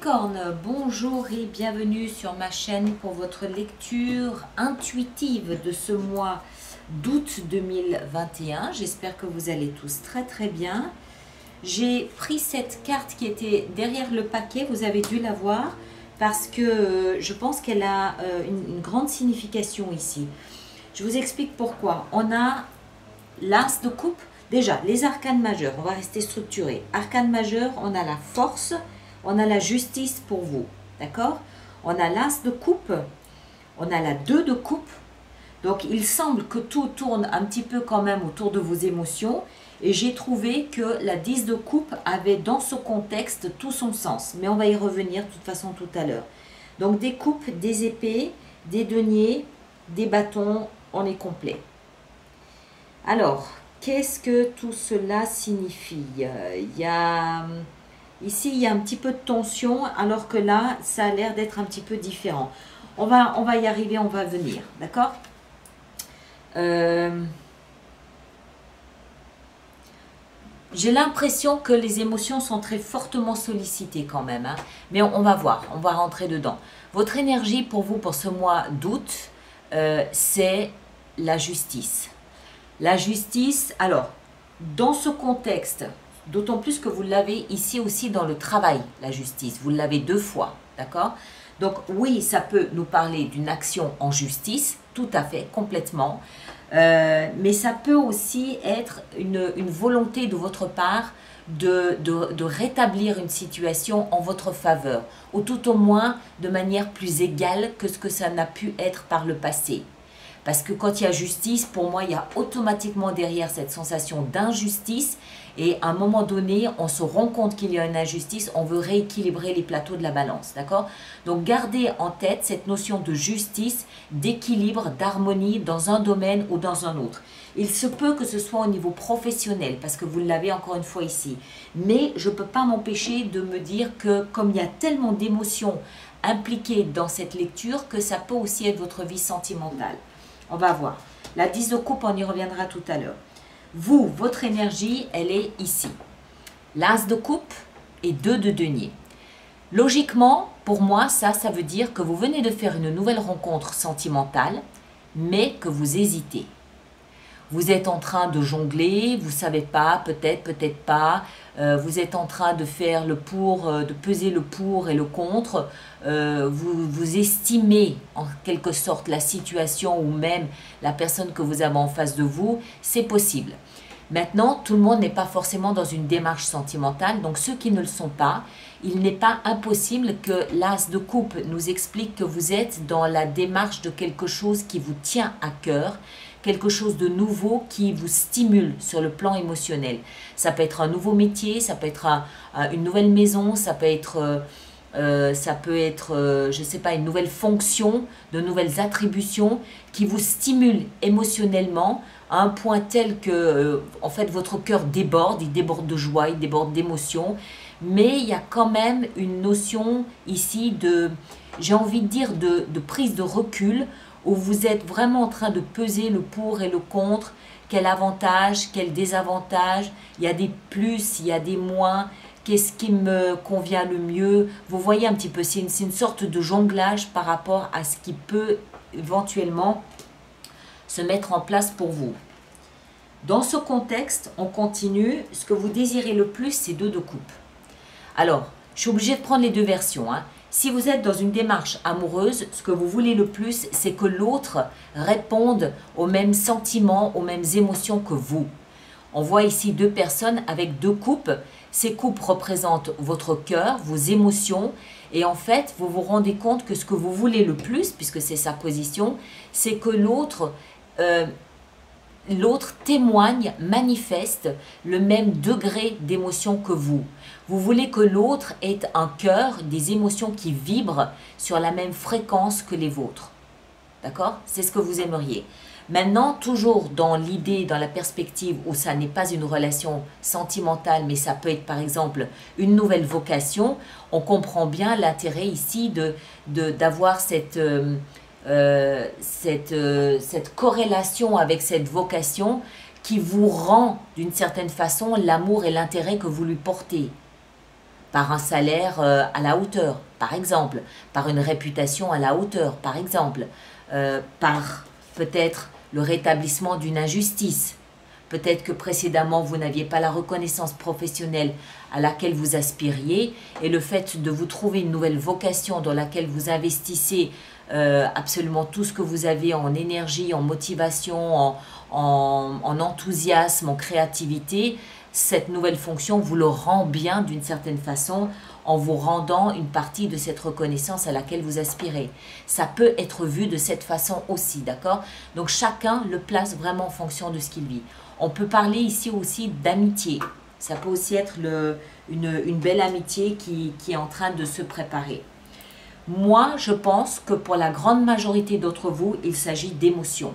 Capricorne, bonjour et bienvenue sur ma chaîne pour votre lecture intuitive de ce mois d'août 2021. J'espère que vous allez tous très bien. J'ai pris cette carte qui était derrière le paquet, vous avez dû la voir, parce que je pense qu'elle a une grande signification ici. Je vous explique pourquoi. On a l'as de coupe. Déjà, les arcanes majeures, on va rester structuré. Arcane majeur, on a la force, on a la justice pour vous, d'accord? On a l'as de coupe, on a la 2 de coupe. Donc, il semble que tout tourne un petit peu quand même autour de vos émotions. Et j'ai trouvé que la 10 de coupe avait dans ce contexte tout son sens. Mais on va y revenir de toute façon tout à l'heure. Donc, des coupes, des épées, des deniers, des bâtons, on est complet. Alors, qu'est-ce que tout cela signifie? Ici, il y a un petit peu de tension, alors que là, ça a l'air d'être un petit peu différent. On va y arriver, on va venir, d'accord? J'ai l'impression que les émotions sont très fortement sollicitées quand même, hein. Mais on va voir, on va rentrer dedans. Votre énergie pour vous, pour ce mois d'août, c'est la justice. La justice, alors, dans ce contexte, d'autant plus que vous l'avez ici aussi dans le travail, la justice. Vous l'avez 2 fois, d'accord? Donc oui, ça peut nous parler d'une action en justice, tout à fait, complètement. Mais ça peut aussi être une volonté de votre part de rétablir une situation en votre faveur, ou tout au moins de manière plus égale que ce que ça n'a pu être par le passé. Parce que quand il y a justice, pour moi, il y a automatiquement derrière cette sensation d'injustice. Et à un moment donné, on se rend compte qu'il y a une injustice, on veut rééquilibrer les plateaux de la balance, d'accord? Donc, gardez en tête cette notion de justice, d'équilibre, d'harmonie dans un domaine ou dans un autre. Il se peut que ce soit au niveau professionnel, parce que vous l'avez encore une fois ici. Mais je ne peux pas m'empêcher de me dire que comme il y a tellement d'émotions impliquées dans cette lecture, que ça peut aussi être votre vie sentimentale. On va voir. La 10 de coupe, on y reviendra tout à l'heure. Vous, votre énergie, elle est ici. L'as de coupe et 2 de denier. Logiquement, pour moi, ça veut dire que vous venez de faire une nouvelle rencontre sentimentale, mais que vous hésitez. Vous êtes en train de jongler, vous ne savez pas, peut-être, peut-être pas. Vous êtes en train de faire le pour, de peser le pour et le contre. Vous estimez en quelque sorte la situation ou même la personne que vous avez en face de vous. C'est possible. Maintenant, tout le monde n'est pas forcément dans une démarche sentimentale. Donc, ceux qui ne le sont pas, il n'est pas impossible que l'as de coupe nous explique que vous êtes dans la démarche de quelque chose qui vous tient à cœur, quelque chose de nouveau qui vous stimule sur le plan émotionnel. Ça peut être un nouveau métier, ça peut être une nouvelle maison, ça peut être, je ne sais pas, une nouvelle fonction, de nouvelles attributions qui vous stimulent émotionnellement à un point tel que, en fait, votre cœur déborde, il déborde de joie, il déborde d'émotion. Mais il y a quand même une notion ici de, j'ai envie de dire, de prise de recul, où vous êtes vraiment en train de peser le pour et le contre, quel avantage, quel désavantage, il y a des plus, il y a des moins, qu'est-ce qui me convient le mieux. Vous voyez un petit peu, c'est une sorte de jonglage par rapport à ce qui peut éventuellement se mettre en place pour vous. Dans ce contexte, on continue, ce que vous désirez le plus, c'est 2 de coupe. Alors, je suis obligée de prendre les 2 versions, hein. Si vous êtes dans une démarche amoureuse, ce que vous voulez le plus, c'est que l'autre réponde aux mêmes sentiments, aux mêmes émotions que vous. On voit ici 2 personnes avec 2 coupes. Ces coupes représentent votre cœur, vos émotions. Et en fait, vous vous rendez compte que ce que vous voulez le plus, puisque c'est sa position, c'est que l'autre témoigne, manifeste le même degré d'émotion que vous. Vous voulez que l'autre ait un cœur, des émotions qui vibrent sur la même fréquence que les vôtres. D'accord? C'est ce que vous aimeriez. Maintenant, toujours dans l'idée, dans la perspective où ça n'est pas une relation sentimentale, mais ça peut être par exemple une nouvelle vocation, on comprend bien l'intérêt ici d'avoir cette corrélation avec cette vocation qui vous rend d'une certaine façon l'amour et l'intérêt que vous lui portez. par un salaire à la hauteur, par exemple, par une réputation à la hauteur, par exemple, par peut-être le rétablissement d'une injustice. Peut-être que précédemment, vous n'aviez pas la reconnaissance professionnelle à laquelle vous aspiriez et le fait de vous trouver une nouvelle vocation dans laquelle vous investissez absolument tout ce que vous avez en énergie, en motivation, en enthousiasme, en créativité, cette nouvelle fonction vous le rend bien d'une certaine façon en vous rendant une partie de cette reconnaissance à laquelle vous aspirez. Ça peut être vu de cette façon aussi, d'accord? Donc chacun le place vraiment en fonction de ce qu'il vit. On peut parler ici aussi d'amitié. Ça peut aussi être une belle amitié qui est en train de se préparer. Moi, je pense que pour la grande majorité d'entre vous, il s'agit d'émotions.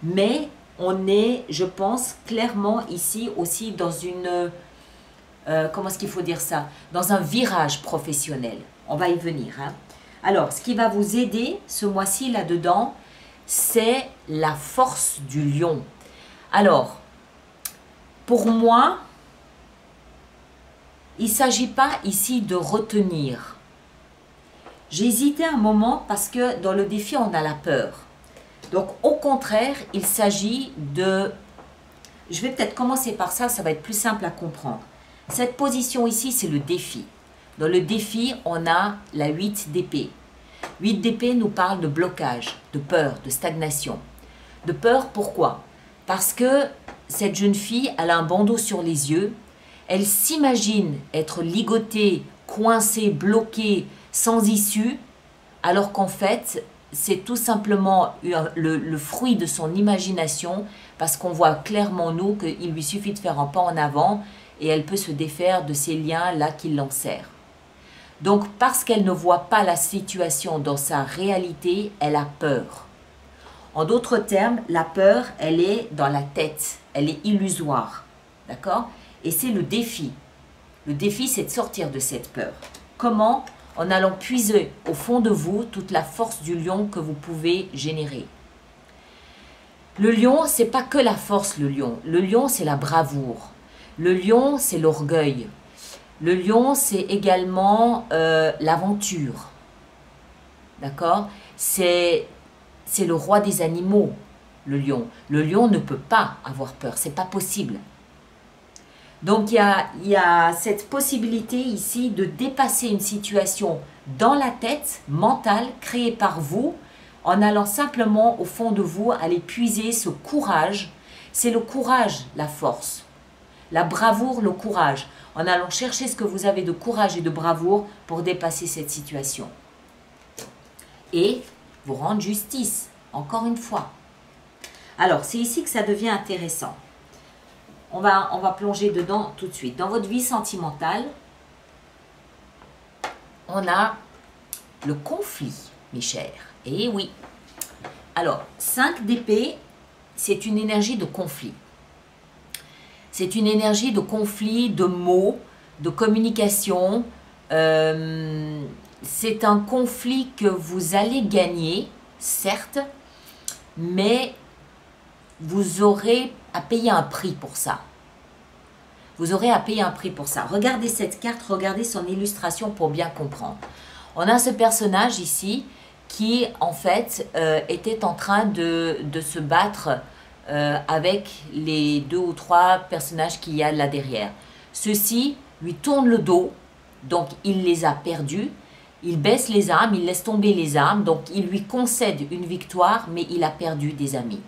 Mais on est, je pense, clairement ici aussi dans une... comment est-ce qu'il faut dire ça? Dans un virage professionnel. On va y venir. Hein. Alors, ce qui va vous aider ce mois-ci là-dedans, c'est la force du lion. Alors, pour moi, il ne s'agit pas ici de retenir. J'ai hésité un moment parce que dans le défi, on a la peur. Donc, au contraire, il s'agit de... Je vais peut-être commencer par ça, ça va être plus simple à comprendre. Cette position ici, c'est le défi. Dans le défi, on a la 8 d'épée. 8 d'épée nous parle de blocage, de peur, de stagnation. De peur, pourquoi? Parce que cette jeune fille, elle a un bandeau sur les yeux. Elle s'imagine être ligotée, coincée, bloquée, sans issue, alors qu'en fait, c'est tout simplement le fruit de son imagination, parce qu'on voit clairement, nous, qu'il lui suffit de faire un pas en avant et elle peut se défaire de ces liens-là qui l'enserrent. Donc, parce qu'elle ne voit pas la situation dans sa réalité, elle a peur. En d'autres termes, la peur, elle est dans la tête, elle est illusoire, d'accord? Et c'est le défi. Le défi, c'est de sortir de cette peur. Comment? En allant puiser au fond de vous toute la force du lion que vous pouvez générer. Le lion, c'est pas que la force, le lion. Le lion, c'est la bravoure. Le lion, c'est l'orgueil. Le lion, c'est également l'aventure. D'accord? C'est le roi des animaux, le lion. Le lion ne peut pas avoir peur, c'est pas possible. Donc, il y a cette possibilité ici de dépasser une situation dans la tête, mentale, créée par vous, en allant simplement au fond de vous, aller puiser ce courage. C'est le courage, la force. La bravoure, le courage. En allant chercher ce que vous avez de courage et de bravoure pour dépasser cette situation. Et vous rendre justice, encore une fois. Alors, c'est ici que ça devient intéressant. On va plonger dedans tout de suite. Dans votre vie sentimentale, on a le conflit, mes chers. Et oui. Alors, 5 d'épée, c'est une énergie de conflit. C'est une énergie de conflit, de mots, de communication. C'est un conflit que vous allez gagner, certes, mais vous aurez à payer un prix pour ça. Vous aurez à payer un prix pour ça. Regardez cette carte, regardez son illustration pour bien comprendre. On a ce personnage ici qui, en fait, était en train de se battre avec les 2 ou 3 personnages qu'il y a là derrière. Ceux-ci lui tournent le dos, donc il les a perdus. Il baisse les armes, il laisse tomber les armes, donc il lui concède une victoire, mais il a perdu des amis.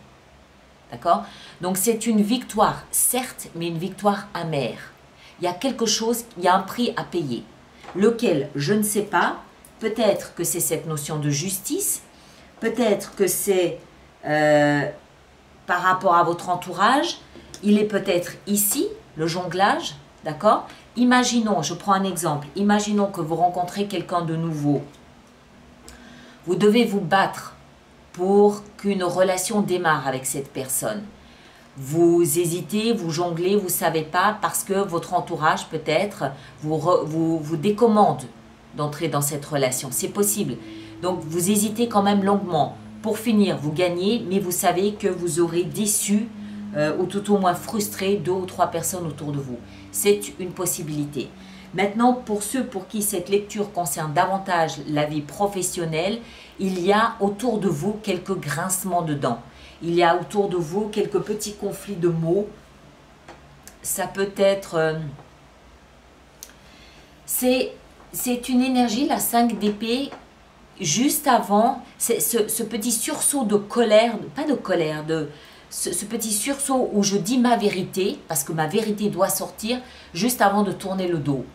D'accord? Donc c'est une victoire, certes, mais une victoire amère. Il y a quelque chose, il y a un prix à payer. Lequel, je ne sais pas. Peut-être que c'est cette notion de justice. Peut-être que c'est par rapport à votre entourage. Il est peut-être ici, le jonglage. D'accord? Imaginons, je prends un exemple. Imaginons que vous rencontrez quelqu'un de nouveau. Vous devez vous battre pour qu'une relation démarre avec cette personne. Vous hésitez, vous jonglez, vous ne savez pas parce que votre entourage peut-être vous décommande d'entrer dans cette relation. C'est possible. Donc vous hésitez quand même longuement. Pour finir, vous gagnez, mais vous savez que vous aurez déçu ou tout au moins frustré 2 ou 3 personnes autour de vous. C'est une possibilité. Maintenant, pour ceux pour qui cette lecture concerne davantage la vie professionnelle, il y a autour de vous quelques grincements de dents. Il y a autour de vous quelques petits conflits de mots. Ça peut être... c'est une énergie, la 5 d'épée, juste avant, ce petit sursaut de colère, pas de colère, ce petit sursaut où je dis ma vérité, parce que ma vérité doit sortir, juste avant de tourner le dos.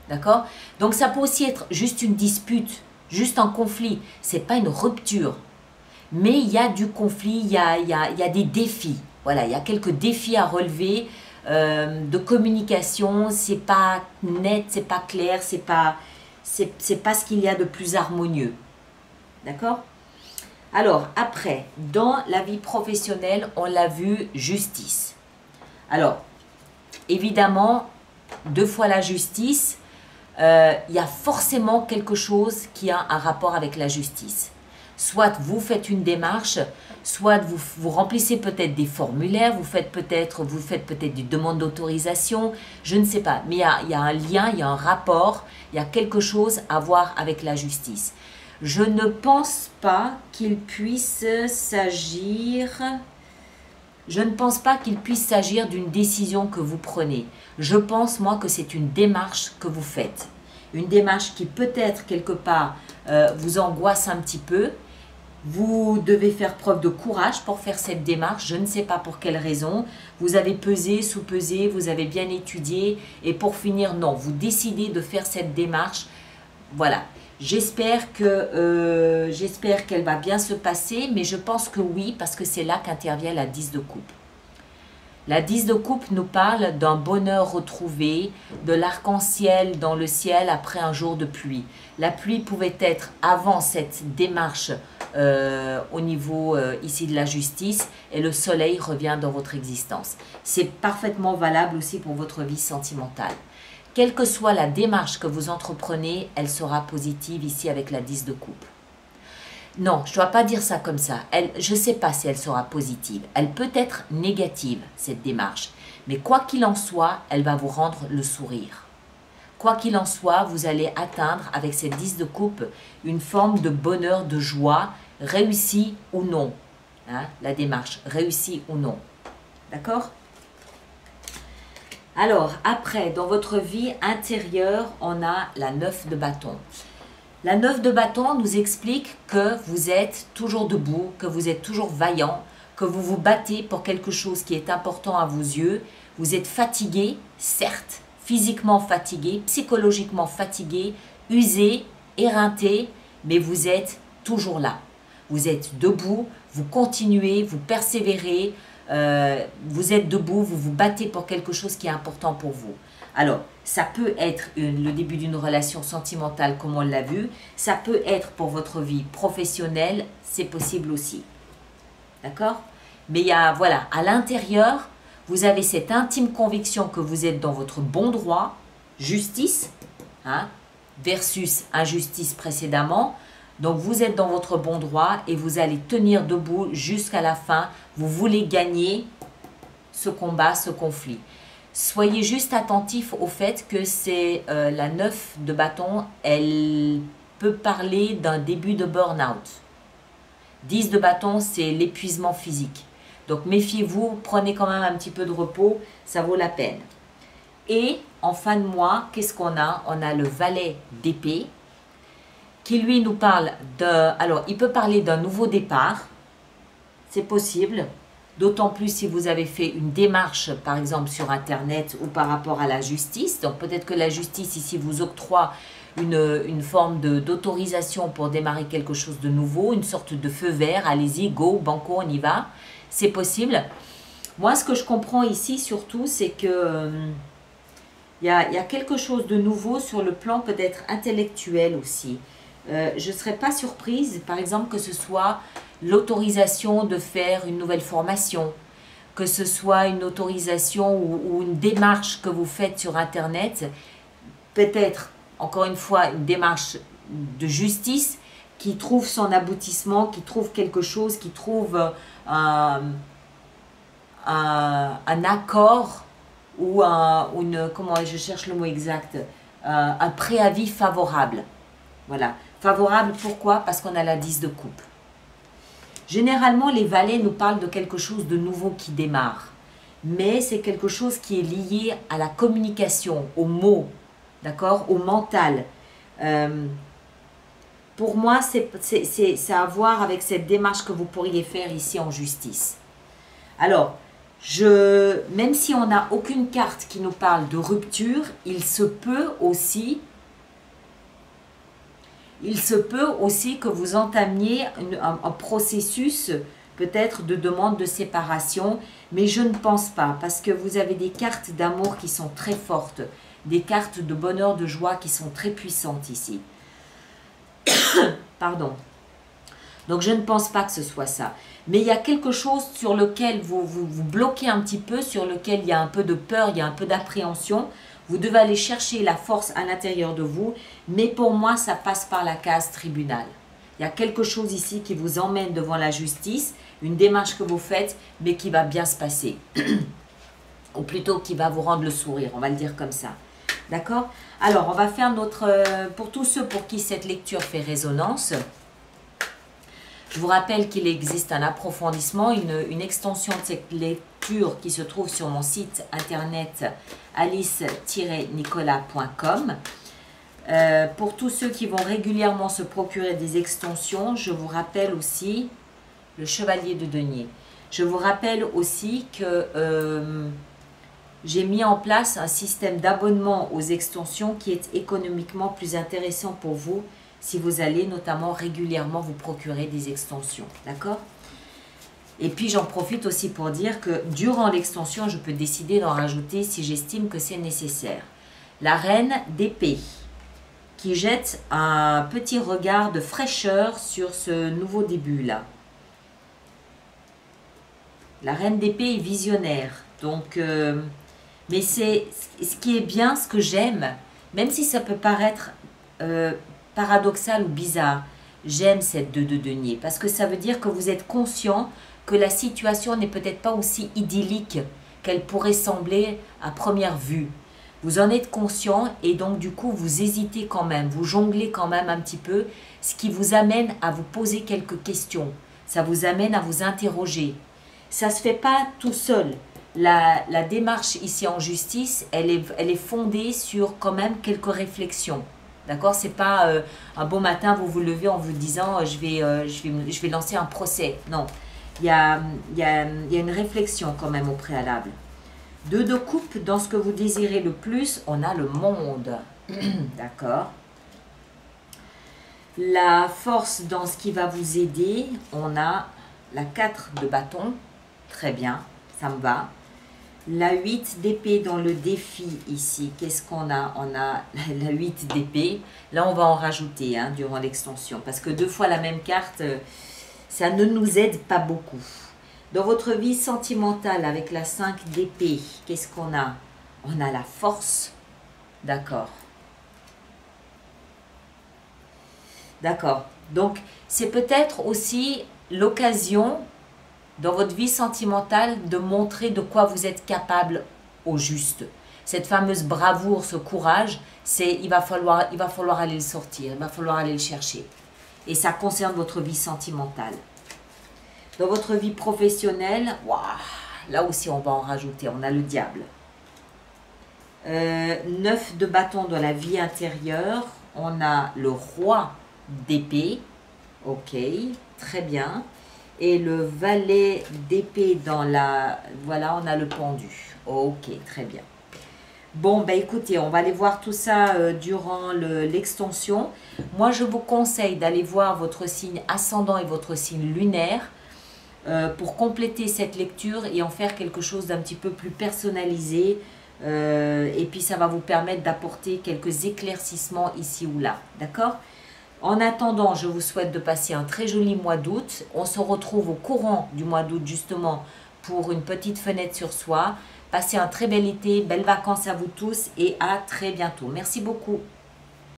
D'accord? Donc ça peut aussi être juste une dispute, juste un conflit. C'est pas une rupture. Mais il y a du conflit, il y a des défis. Voilà, il y a quelques défis à relever de communication. C'est pas net, c'est pas clair, c'est pas ce qu'il y a de plus harmonieux. D'accord? Alors, après, dans la vie professionnelle, on l'a vu, justice. Alors, évidemment, 2 fois la justice, il y a forcément quelque chose qui a un rapport avec la justice. Soit vous faites une démarche, soit vous remplissez peut-être des formulaires, vous faites peut-être des demandes d'autorisation, je ne sais pas. Mais il y a un lien, il y a un rapport, il y a quelque chose à voir avec la justice. Je ne pense pas qu'il puisse s'agir... Je ne pense pas qu'il puisse s'agir d'une décision que vous prenez. Je pense, moi, que c'est une démarche que vous faites. Une démarche qui peut-être, quelque part, vous angoisse un petit peu. Vous devez faire preuve de courage pour faire cette démarche. Je ne sais pas pour quelle raison. Vous avez pesé, sous-pesé, vous avez bien étudié. Et pour finir, non, vous décidez de faire cette démarche. Voilà. J'espère qu'elle va bien se passer, mais je pense que oui, parce que c'est là qu'intervient la 10 de coupe. La 10 de coupe nous parle d'un bonheur retrouvé, de l'arc-en-ciel dans le ciel après un jour de pluie. La pluie pouvait être avant cette démarche au niveau ici de la justice, et le soleil revient dans votre existence. C'est parfaitement valable aussi pour votre vie sentimentale. Quelle que soit la démarche que vous entreprenez, elle sera positive ici avec la 10 de coupe. Non, je ne dois pas dire ça comme ça. Je ne sais pas si elle sera positive. Elle peut être négative, cette démarche. Mais quoi qu'il en soit, elle va vous rendre le sourire. Quoi qu'il en soit, vous allez atteindre avec cette 10 de coupe une forme de bonheur, de joie, réussie ou non. Hein, la démarche, réussie ou non. D'accord ? Alors, après, dans votre vie intérieure, on a la 9 de bâton. La 9 de bâton nous explique que vous êtes toujours debout, que vous êtes toujours vaillant, que vous vous battez pour quelque chose qui est important à vos yeux. Vous êtes fatigué, certes, physiquement fatigué, psychologiquement fatigué, usé, éreinté, mais vous êtes toujours là. Vous êtes debout, vous continuez, vous persévérez, vous êtes debout, vous vous battez pour quelque chose qui est important pour vous. Alors, ça peut être le début d'une relation sentimentale comme on l'a vu, ça peut être pour votre vie professionnelle, c'est possible aussi. D'accord? Mais il y a, voilà, à l'intérieur, vous avez cette intime conviction que vous êtes dans votre bon droit, justice, hein, versus injustice précédemment. Donc, vous êtes dans votre bon droit et vous allez tenir debout jusqu'à la fin. Vous voulez gagner ce combat, ce conflit. Soyez juste attentif au fait que c'est la 9 de bâton, elle peut parler d'un début de burn-out. 10 de bâton, c'est l'épuisement physique. Donc, méfiez-vous, prenez quand même un petit peu de repos, ça vaut la peine. Et en fin de mois, qu'est-ce qu'on a? On a le valet d'épée, qui lui nous parle alors il peut parler d'un nouveau départ, c'est possible, d'autant plus si vous avez fait une démarche par exemple sur internet ou par rapport à la justice. Donc peut-être que la justice ici vous octroie une forme d'autorisation pour démarrer quelque chose de nouveau, une sorte de feu vert, allez-y, go, banco, on y va, c'est possible. Moi ce que je comprends ici surtout c'est que il y a quelque chose de nouveau sur le plan peut-être intellectuel aussi. Je ne serais pas surprise, par exemple, que ce soit l'autorisation de faire une nouvelle formation, que ce soit une autorisation ou une démarche que vous faites sur Internet, peut-être, encore une fois, une démarche de justice qui trouve son aboutissement, qui trouve quelque chose, qui trouve un accord ou comment je cherche le mot exact, un préavis favorable. Voilà. Favorable, pourquoi? Parce qu'on a la 10 de coupe. Généralement, les valets nous parlent de quelque chose de nouveau qui démarre. Mais c'est quelque chose qui est lié à la communication, aux mots, d'accord, au mental. Pour moi, c'est à voir avec cette démarche que vous pourriez faire ici en justice. Alors, même si on n'a aucune carte qui nous parle de rupture, il se peut aussi que vous entamiez un processus peut-être de demande de séparation, mais je ne pense pas, parce que vous avez des cartes d'amour qui sont très fortes, des cartes de bonheur, de joie qui sont très puissantes ici. Pardon. Donc je ne pense pas que ce soit ça. Mais il y a quelque chose sur lequel vous bloquez un petit peu, sur lequel il y a un peu de peur, il y a un peu d'appréhension. Vous devez aller chercher la force à l'intérieur de vous, mais pour moi, ça passe par la case tribunal. Il y a quelque chose ici qui vous emmène devant la justice, une démarche que vous faites, mais qui va bien se passer. Ou plutôt qui va vous rendre le sourire, on va le dire comme ça. D'accord? Alors, on va faire pour tous ceux pour qui cette lecture fait résonance, je vous rappelle qu'il existe un approfondissement, une extension de cette lecture qui se trouve sur mon site internet alice-nicolas.com. Pour tous ceux qui vont régulièrement se procurer des extensions, je vous rappelle aussi le chevalier de denier. Je vous rappelle aussi que j'ai mis en place un système d'abonnement aux extensions qui est économiquement plus intéressant pour vous si vous allez notamment régulièrement vous procurer des extensions. D'accord? Et puis j'en profite aussi pour dire que durant l'extension, je peux décider d'en rajouter si j'estime que c'est nécessaire. La reine d'épée qui jette un petit regard de fraîcheur sur ce nouveau début-là. La reine d'épée est visionnaire. Donc, mais c'est ce qui est bien, ce que j'aime, même si ça peut paraître paradoxal ou bizarre, j'aime cette 2 de denier parce que ça veut dire que vous êtes conscient que la situation n'est peut-être pas aussi idyllique qu'elle pourrait sembler à première vue. Vous en êtes conscient et donc du coup vous hésitez quand même, vous jonglez quand même un petit peu, ce qui vous amène à vous poser quelques questions, ça vous amène à vous interroger. Ça ne se fait pas tout seul. La démarche ici en justice, elle est fondée sur quand même quelques réflexions. D'accord? C'est pas un beau matin, vous vous levez en vous disant je vais lancer un procès. Non, il y a une réflexion quand même au préalable. 2 de coupe, dans ce que vous désirez le plus, on a le monde. D'accord? La force dans ce qui va vous aider, on a la 4 de bâton. Très bien, ça me va. La 8 d'épée dans le défi ici, qu'est-ce qu'on a? On a la 8 d'épée. Là, on va en rajouter durant l'extension. Parce que 2 fois la même carte, ça ne nous aide pas beaucoup. Dans votre vie sentimentale, avec la 5 d'épée, qu'est-ce qu'on a? On a la force. D'accord. D'accord. Donc, c'est peut-être aussi l'occasion dans votre vie sentimentale de montrer de quoi vous êtes capable au juste. Cette fameuse bravoure, ce courage, il va falloir aller le sortir, il va falloir aller le chercher. Et ça concerne votre vie sentimentale. Dans votre vie professionnelle, waouh, là aussi on va en rajouter, on a le diable. 9 de bâton dans la vie intérieure, on a le roi d'épée, ok, très bien. Et le valet d'épée dans la... Voilà, on a le pendu. Ok, très bien. Bon, ben écoutez, on va aller voir tout ça durant l'extension. Moi, je vous conseille d'aller voir votre signe ascendant et votre signe lunaire pour compléter cette lecture et en faire quelque chose d'un petit peu plus personnalisé. Et puis, ça va vous permettre d'apporter quelques éclaircissements ici ou là. D'accord ? En attendant, je vous souhaite de passer un très joli mois d'août. On se retrouve au courant du mois d'août justement pour une petite fenêtre sur soi. Passez un très bel été, belles vacances à vous tous et à très bientôt. Merci beaucoup.